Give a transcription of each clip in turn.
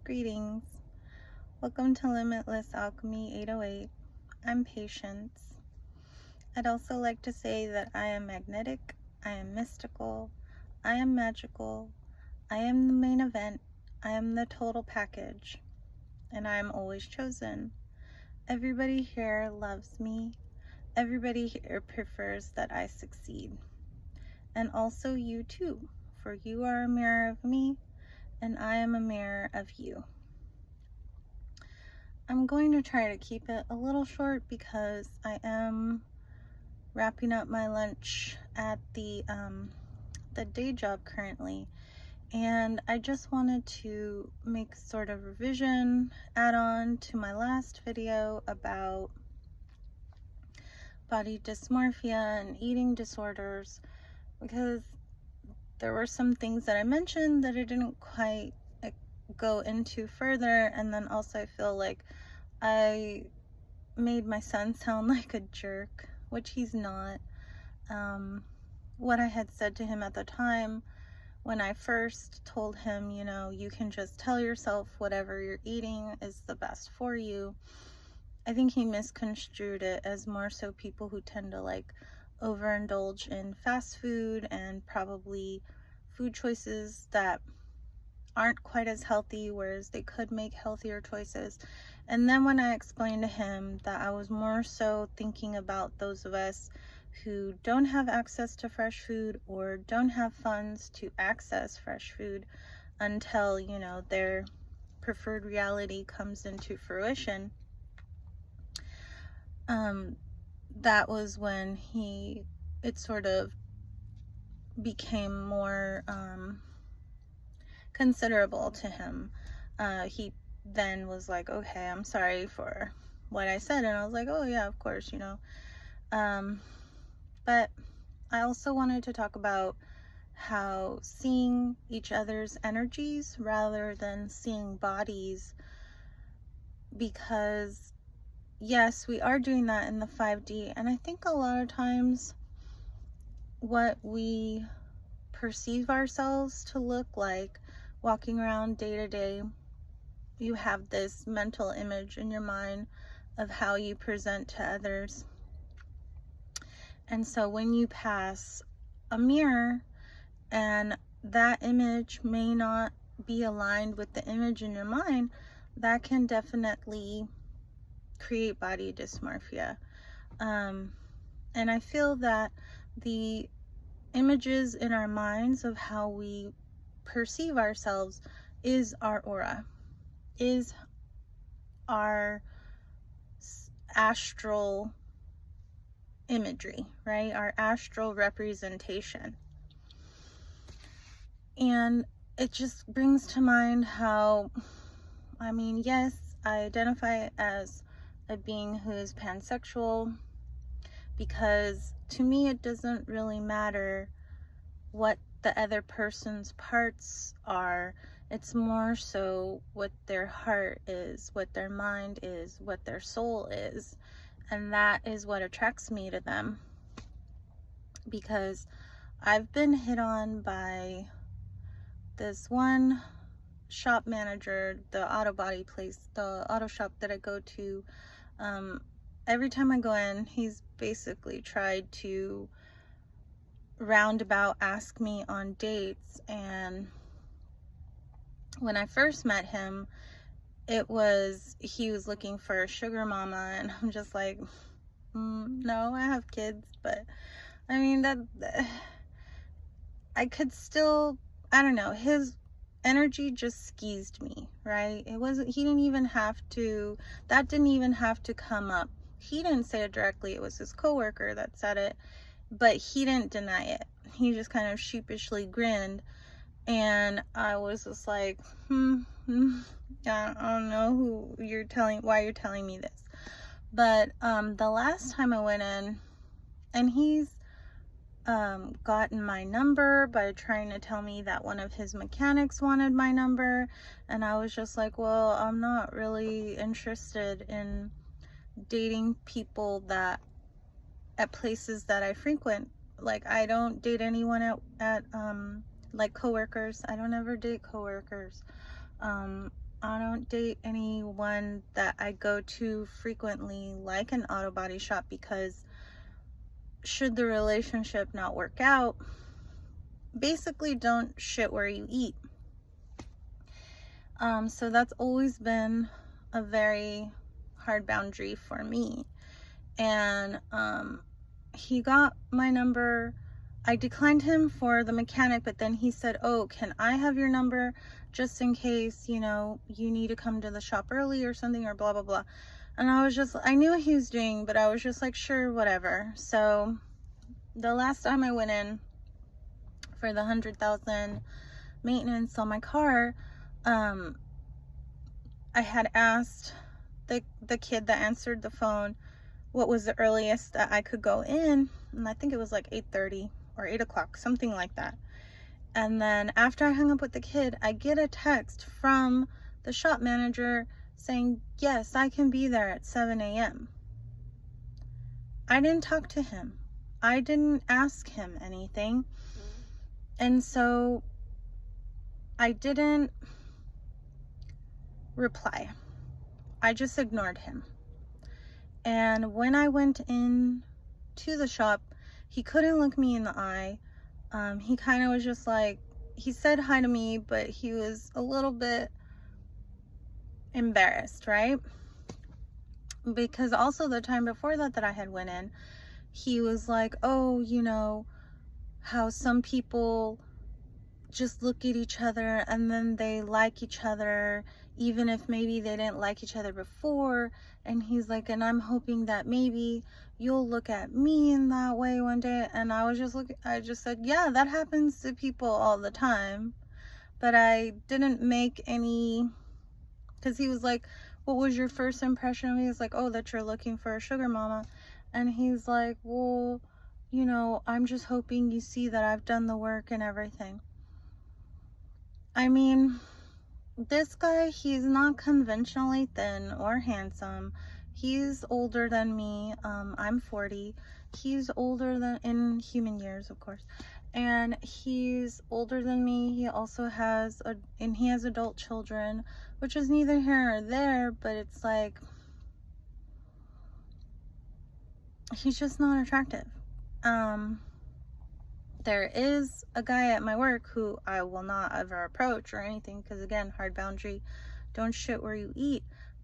Greetings. Welcome to Limitless Alchemy 808. I'm Patience. I'd also like to say that I am magnetic, I am mystical, I am magical, I am the main event, I am the total package, and I am always chosen. Everybody here loves me. Everybody here prefers that I succeed. And also you too, for you are a mirror of me, and I am a mirror of you. I'm going to try to keep it a little short because I am wrapping up my lunch at the day job currently, and I just wanted to make sort of revision, add on to my last video about body dysmorphia and eating disorders, because there were some things that I mentioned that I didn't quite go into further, and then also I feel like I made my son sound like a jerk, which he's not. What I had said to him at the time when I first told him, you can just tell yourself whatever you're eating is the best for you, I think he misconstrued it as more so people who tend to like overindulge in fast food and probably food choices that aren't quite as healthy, whereas they could make healthier choices. And then when I explained to him that I was more so thinking about those of us who don't have access to fresh food or don't have funds to access fresh food until, their preferred reality comes into fruition, that was when it sort of became more considerable to him. He then was like, okay, I'm sorry for what I said, and I was like, oh yeah, of course, but I also wanted to talk about how seeing each other's energies rather than seeing bodies, because yes, we are doing that in the 5D, and I think a lot of times what we perceive ourselves to look like walking around day to day, you have this mental image in your mind of how you present to others. And so when you pass a mirror and that image may not be aligned with the image in your mind, that can definitely create body dysmorphia. And I feel that the images in our minds of how we perceive ourselves is our aura, is our astral imagery, right? Our astral representation. And it just brings to mind how, yes, I identify as a being who is pansexual, because to me it doesn't really matter what the other person's parts are. It's more so what their heart is, what their mind is, what their soul is, and that is what attracts me to them. Because I've been hit on by this one shop manager, the auto body place, the auto shop that I go to. Every time I go in, he's basically tried to roundabout ask me on dates. And when I first met him, he was looking for a sugar mama, and I'm just like, no, I have kids. But that I could still, I don't know, his energy just skeezed me, right? That didn't even have to come up. He didn't say it directly, it was his coworker that said it, but he didn't deny it. He just kind of sheepishly grinned, and I was just like, I don't know why you're telling me this. But the last time I went in, and he's gotten my number by trying to tell me that one of his mechanics wanted my number, and I was just like, well, I'm not really interested in dating people that at places that I frequent. Like, I don't date anyone at like coworkers. I don't ever date coworkers. I don't date anyone that I go to frequently, like an auto body shop, because should the relationship not work out, basically don't shit where you eat. So that's always been a very hard boundary for me. And he got my number. I declined him for the mechanic, but then he said, oh, can I have your number just in case, you know, you need to come to the shop early or something, or blah, blah, blah. And I knew what he was doing, but I was just like, sure, whatever. So the last time I went in for the 100,000 maintenance on my car, I had asked the kid that answered the phone what was the earliest that I could go in, and I think it was like 8:30 or 8 o'clock, something like that. And then after I hung up with the kid, I get a text from the shop manager saying, yes, I can be there at 7 a.m. I didn't talk to him. I didn't ask him anything. And so I didn't reply. I just ignored him. And when I went in to the shop, he couldn't look me in the eye. He kind of was just like, he said hi to me, but he was a little bit embarrassed, right? Because also the time before that I had went in, he was like, oh, you know, how some people just look at each other and then they like each other, even if maybe they didn't like each other before. And he's like, and I'm hoping that maybe you'll look at me in that way one day. And I just said, yeah, that happens to people all the time. But I didn't make any, because he was like, what was your first impression of me? He was like, oh, that you're looking for a sugar mama. And he's like, well, you know, I'm just hoping you see that I've done the work and everything. I mean, this guy, he's not conventionally thin or handsome. He's older than me. I'm 40. He's older than, in human years, of course. And he's older than me. He also has he has adult children, which is neither here nor there, but it's like, he's just not attractive. There is a guy at my work who I will not ever approach or anything, because again, hard boundary, don't shit where you eat.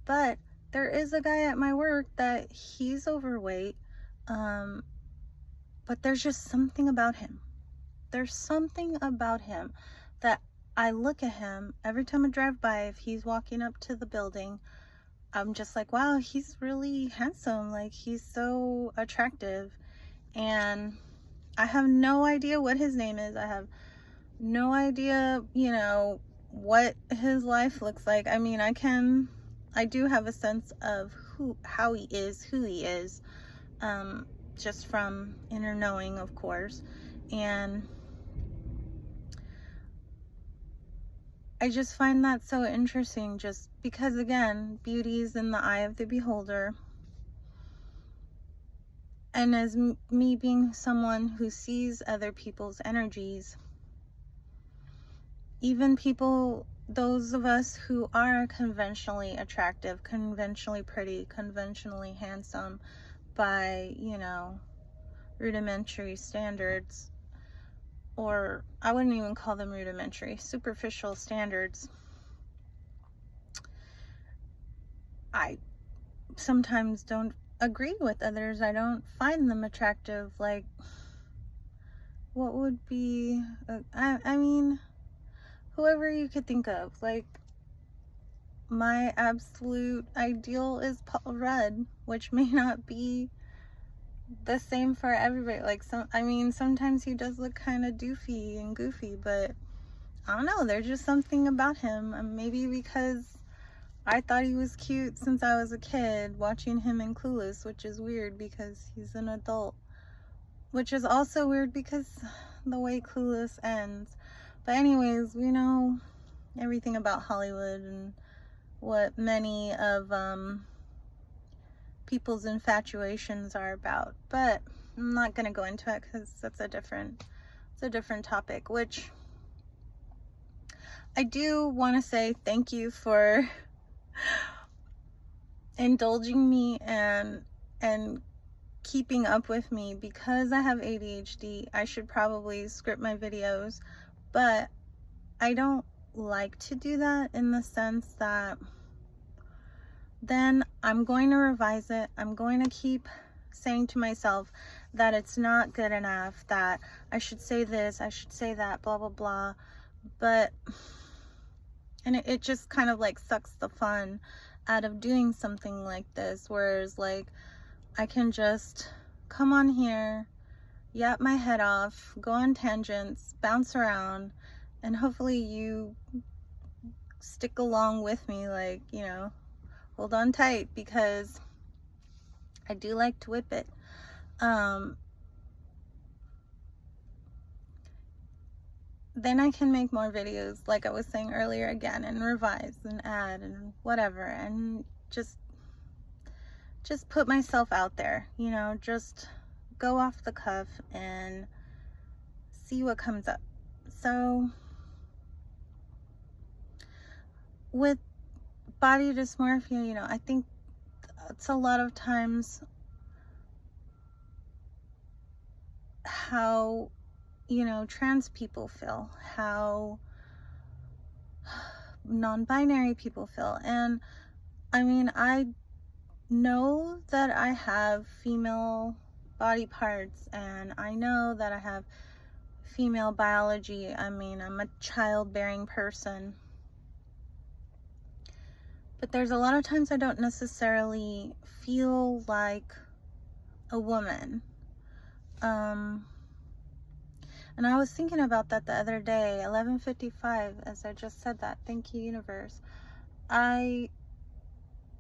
But there is a guy at my work that he's overweight, but there's just something about him. There's something about him that I look at him every time I drive by. If he's walking up to the building, I'm just like, wow, he's really handsome. Like, he's so attractive. And I have no idea what his name is. I have no idea, you know, what his life looks like. I mean, I do have a sense of how he is, who he is, just from inner knowing, of course. And I just find that so interesting, just because, again, beauty is in the eye of the beholder. And as me being someone who sees other people's energies, even people, those of us who are conventionally attractive, conventionally pretty, conventionally handsome by, you know, rudimentary standards, or I wouldn't even call them rudimentary, superficial standards, I sometimes don't agree with others. I don't find them attractive. Like, what would be, I mean, whoever you could think of. Like, my absolute ideal is Paul Rudd, which may not be the same for everybody. Like, sometimes he does look kind of doofy and goofy, but I don't know, there's just something about him. Maybe because I thought he was cute since I was a kid, watching him in Clueless, which is weird because he's an adult. Which is also weird because the way Clueless ends. But anyways, we know everything about Hollywood and what many of people's infatuations are about. But I'm not going to go into it because that's a different topic, which I do want to say thank you for indulging me and keeping up with me. Because I have ADHD, I should probably script my videos, but I don't like to do that, in the sense that then I'm going to revise it. I'm going to keep saying to myself that it's not good enough, that I should say this, I should say that, blah blah blah. But it just kind of like sucks the fun out of doing something like this, whereas like I can just come on here, yap my head off, go on tangents, bounce around, and hopefully you stick along with me, like, you know, hold on tight, because I do like to whip it. Then I can make more videos, like I was saying earlier, again, and revise and add and whatever, and just put myself out there, you know, just go off the cuff and see what comes up. So with body dysmorphia, you know, I think it's a lot of times how, you know, trans people feel, how non-binary people feel. And I mean, I know that I have female body parts, and I know that I have female biology. I mean, I'm a childbearing person, but there's a lot of times I don't necessarily feel like a woman. And I was thinking about that the other day, 11:55, as I just said that. Thank you, universe. I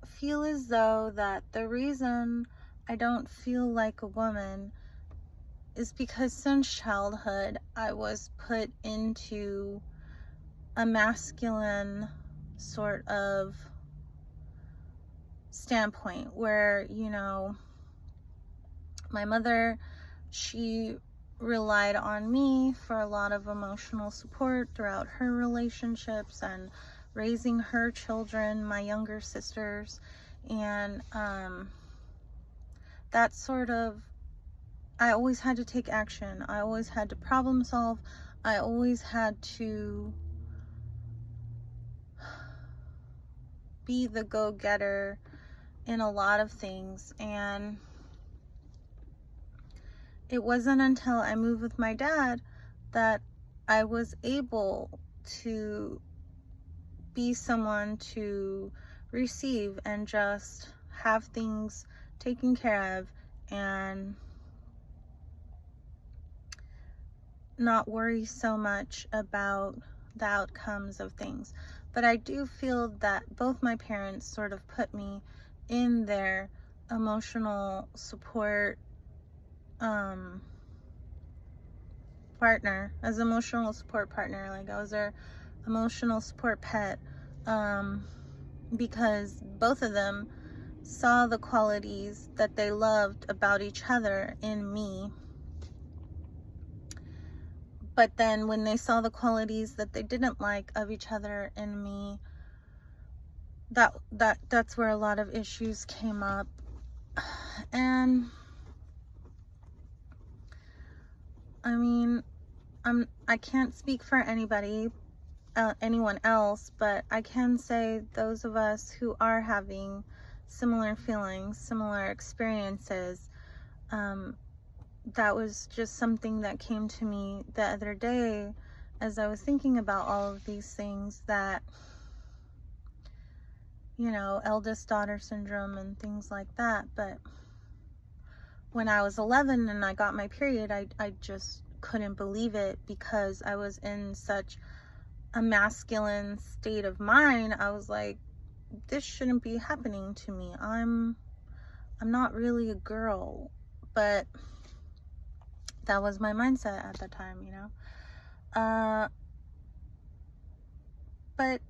feel as though that the reason I don't feel like a woman is because since childhood I was put into a masculine sort of standpoint, where, you know, my mother, she relied on me for a lot of emotional support throughout her relationships and raising her children, my younger sisters. And that sort of, I always had to take action. I always had to problem solve. I always had to be the go-getter in a lot of things. And it wasn't until I moved with my dad that I was able to be someone to receive and just have things taken care of and not worry so much about the outcomes of things. But I do feel that both my parents sort of put me in their emotional support partner, as emotional support partner. Like, I was their emotional support pet, because both of them saw the qualities that they loved about each other in me. But then when they saw the qualities that they didn't like of each other in me, that's where a lot of issues came up. And I mean, I can't speak for anyone else, but I can say those of us who are having similar feelings, similar experiences, that was just something that came to me the other day as I was thinking about all of these things, that, you know, eldest daughter syndrome and things like that. But when I was 11 and I got my period, I just couldn't believe it, because I was in such a masculine state of mind. I was like, this shouldn't be happening to me. I'm not really a girl. But that was my mindset at the time, you know. But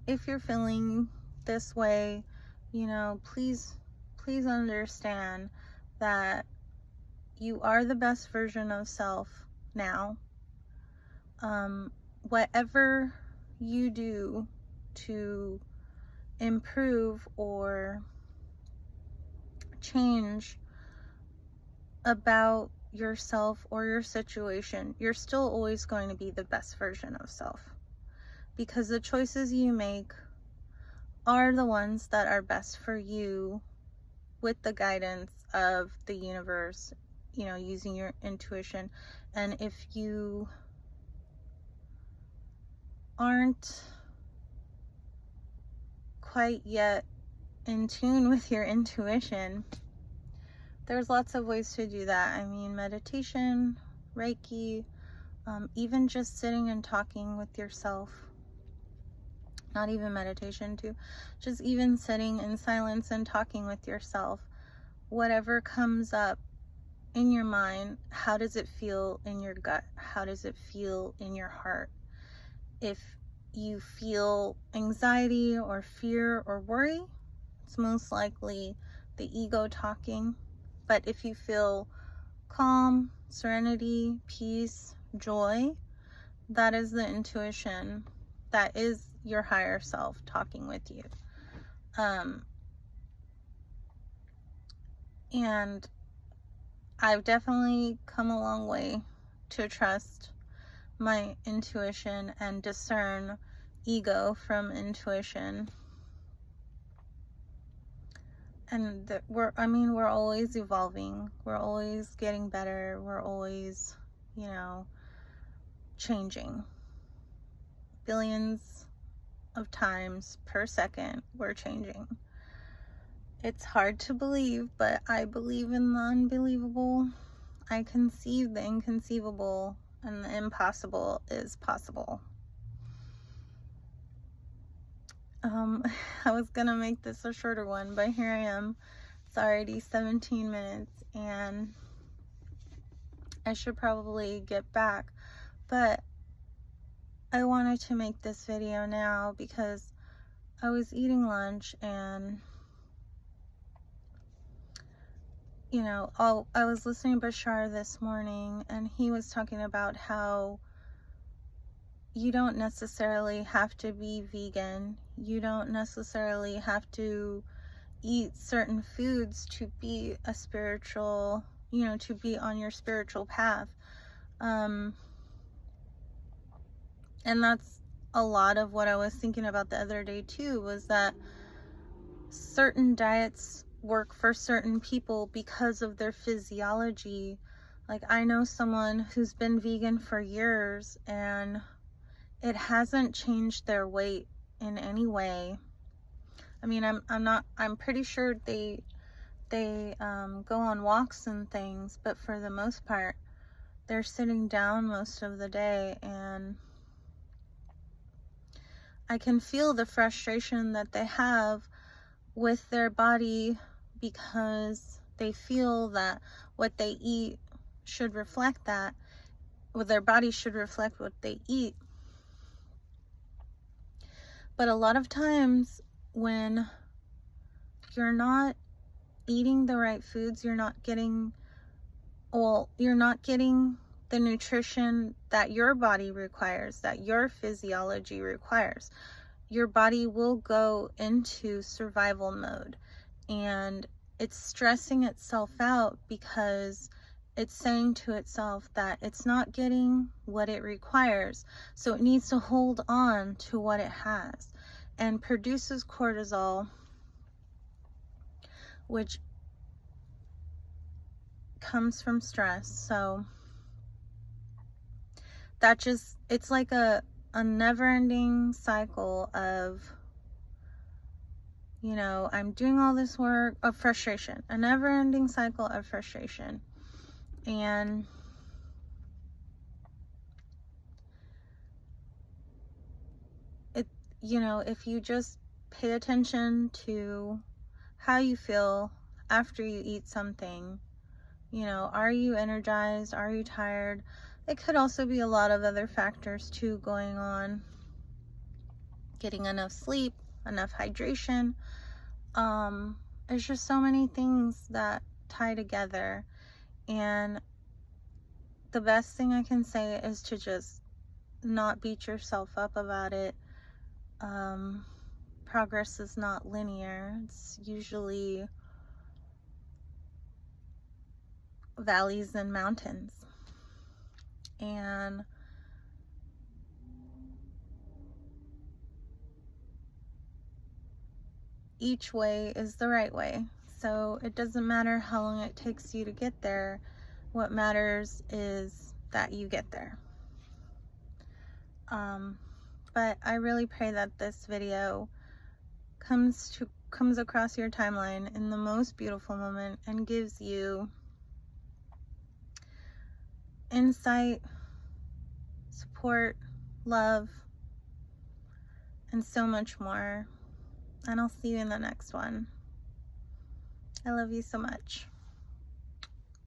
if you're feeling this way, you know, please understand that you are the best version of self now. whatever you do to improve or change about yourself or your situation, you're still always going to be the best version of self, because the choices you make are the ones that are best for you with the guidance of the universe, you know, using your intuition. And if you aren't quite yet in tune with your intuition, there's lots of ways to do that. I mean, meditation, Reiki, even just sitting and talking with yourself. Not even meditation too, just even sitting in silence and talking with yourself. Whatever comes up in your mind, how does it feel in your gut? How does it feel in your heart? If you feel anxiety or fear or worry, it's most likely the ego talking. But if you feel calm, serenity, peace, joy, that is the intuition. That is your higher self talking with you. And I've definitely come a long way to trust my intuition and discern ego from intuition. And we're always evolving. We're always getting better. We're always, you know, changing. Billions of times per second, we're changing. It's hard to believe, but I believe in the unbelievable. I conceive the inconceivable, and the impossible is possible. I was gonna make this a shorter one, but here I am. It's already 17 minutes, and I should probably get back, but I wanted to make this video now because I was eating lunch, and you know, I was listening to Bashar this morning, and he was talking about how you don't necessarily have to be vegan. You don't necessarily have to eat certain foods to be a spiritual, you know, to be on your spiritual path. And that's a lot of what I was thinking about the other day too, was that certain diets work for certain people because of their physiology. Like, I know someone who's been vegan for years, and it hasn't changed their weight in any way. I mean, I'm pretty sure they go on walks and things, but for the most part, they're sitting down most of the day, and I can feel the frustration that they have with their body, because they feel that what they eat should reflect that, or their body should reflect what they eat. But a lot of times when you're not eating the right foods, you're not getting the nutrition that your body requires, that your physiology requires. Your body will go into survival mode, and it's stressing itself out because it's saying to itself that it's not getting what it requires, so it needs to hold on to what it has, and produces cortisol, which comes from stress. So that just, it's like a never-ending cycle of, you know, I'm doing all this work of frustration, a never-ending cycle of frustration. And it, you know, if you just pay attention to how you feel after you eat something, you know, are you energized? Are you tired? It could also be a lot of other factors too going on. Getting enough sleep, enough hydration. There's just so many things that tie together. And the best thing I can say is to just not beat yourself up about it. Progress is not linear. It's usually valleys and mountains. And each way is the right way. So it doesn't matter how long it takes you to get there. What matters is that you get there. But I really pray that this video comes across your timeline in the most beautiful moment and gives you insight, support, love, and so much more. And I'll see you in the next one. I love you so much.